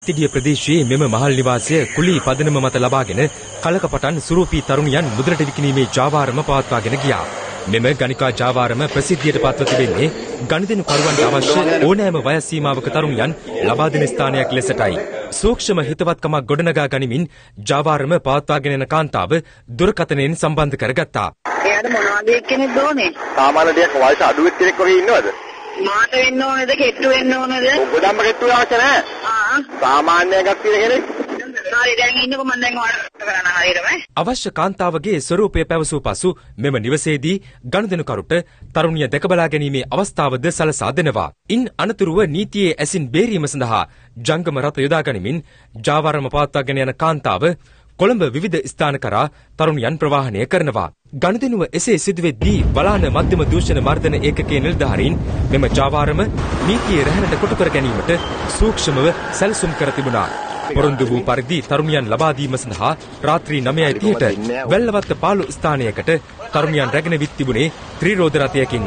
තිඩිය ප්‍රදේශයේ මෙම මහල් නිවාසය කුලී පදනම මත ලබාගෙන කලකපටන් සුරූපී තරුණියන් මුදලට විකිණීමේ ජාවාරම පවත්වාගෙන ගියා. මෙම ගණිකා ජාවාරම ප්‍රසිද්ධියට පත්ව තිබෙන්නේ ගණිතනු කරුවන්ට අවශ්‍ය ඕනෑම වයස් සීමාවක තරුණියන් ලබා දෙන ස්ථානයක් ලෙසටයි. සූක්ෂම හිතවත්කමක් ගොඩනගා ගනිමින් ජාවාරම පවත්වාගෙන යන කාන්තාව දුරකථනයෙන් සම්බන්ධ කරගත්තා. එයාට මොනවද කෙනෙක් දෝනේ? සාමාන්‍ය දෙයක් වයස අඩු වෙච්ච කෙනෙක් වගේ ඉන්නවද? මාට වෙන්න ඕනේද කෙට්ටු වෙන්න ඕනේද? ඔබදම්ම කෙට්ටු අවශ්‍ය නැහැ. සාමාන්‍ය එකක් තියෙන කෙනෙක්. හරි දැන් ඉන්නකො මම දැන් ඔයාලට කරන්න හරියටම. අවශ්‍ය කාන්තාවගේ ස්වරූපය පැවසූ පසු මෙම නිවසේදී ගනුදෙනුකරුට තරුණිය දැක බලා ගැනීමේ අවස්ථාවද සලසා දෙනවා. ඉන් අනතුරුව නීතියේ ඇසින් බේරීම සඳහා ජංගම රථ යොදා ගනිමින් ජාවාරම පවත්වාගෙන යන කාන්තාව කොළඹ විවිධ ස්ථාන කරා තරුණියන් ප්‍රවාහනය කරනවා. ගනුදෙනුව එසේ සිදුවෙද්දී බලාන මධ්‍යම දූෂණ මර්දන ඒකකයේ නිලධාරීන් මෙම ජාවාරම නීතියේ රැහැනට කොටු කර ගැනීමට සූක්ෂමව සැලසුම් කර තිබුණා. පොරොන්දු වූ පරිදි තරුණියන් ලබා දීම සඳහා රාත්‍රී 9:30ට වැල්ලවත්ත පාළු ස්ථානයකට තරුණියන් රැගෙන විත් තිබුණේ ත්‍රිරෝද රථයකින්.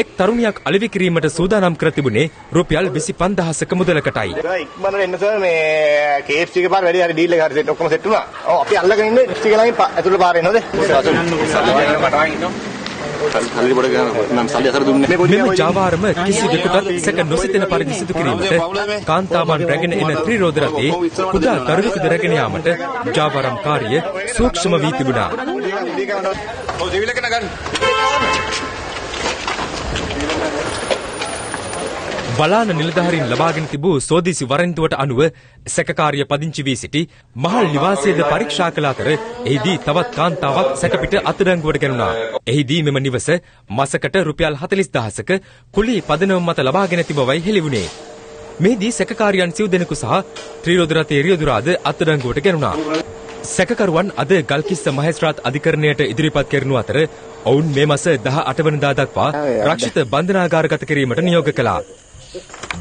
එක් තරුණියක් අලෙවි කිරීමට සූදානම් කර තිබුණේ රුපියල් 25000ක මුදලකටයි. ඉක්මනට එන්න සර් මේ KFC එකේ පාර වැඩි හරි ඩීල් එක හරි සෙට් ඔක්කොම සෙට් වුණා. ඔව් අපි අල්ලගෙන ඉන්නේ ඩිස්ට්‍රික්ට් ලයින් ඇතුළේ පාරේ නේද? මෙම ජාවාරම කිසිවෙකුටත් සැක නොසිතෙන පරිදි සිදු කිරීමට කාන්තාවන් රැගෙන එන ත්‍රිරෝද රථයේ කුඩා දරුවෙකුද රැගෙන යාමට ජාවාරම්කාරිය සූක්ෂම වී තිබුණා. බලාන නිලධාරීන් ලබාගෙන තිබූ සෝදිසි වරෙන්තුවට අනුව සැකකාරිය පදිංචි වී සිටි මහල් නිවාසයේද පරීක්ෂා කළ අතර එහිදී තවත් කාන්තාවක් සැකපිට අත්අඩංගුවට ගැනුණා. එහිදී මෙම නිවස මාසකට රුපියල් 40000ක කුලී පදනම මත ලබාගෙන තිබවයි හෙළි වුණේ. මෙහිදී සැකකාරියන් සිව් දෙනෙකු සහ ත්‍රිරෝද රථයේ රියදුරාද අත්අඩංගුවට ගැනුණා. සැකකරුවන් අද ගල්කිස්ස මහේස්ත්‍රාත් අධිකරණයට ඉදිරිපත් කරනු අතර ඔවුන් මේ මාස 18 වෙනිදා දක්වා රක්ෂිත බන්ධනාගාරගත කිරීමට නියෝග කළා.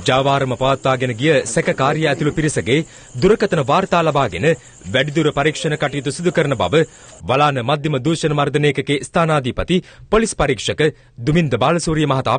ජාවාරම පවත්වාගෙන ගිය සැකකාරිය ඇතුළු පිරිසගේ දුරකථන වාර්තා ලබාගෙන වැඩිදුර පරීක්ෂණ කටයුතු සිදු කරන බව බලාන මධ්‍යම දූෂණ මර්දන ඒකකයේ ස්ථානාධිපති පොලිස් පරීක්ෂක දුමින්ද බාලසූරිය මහතා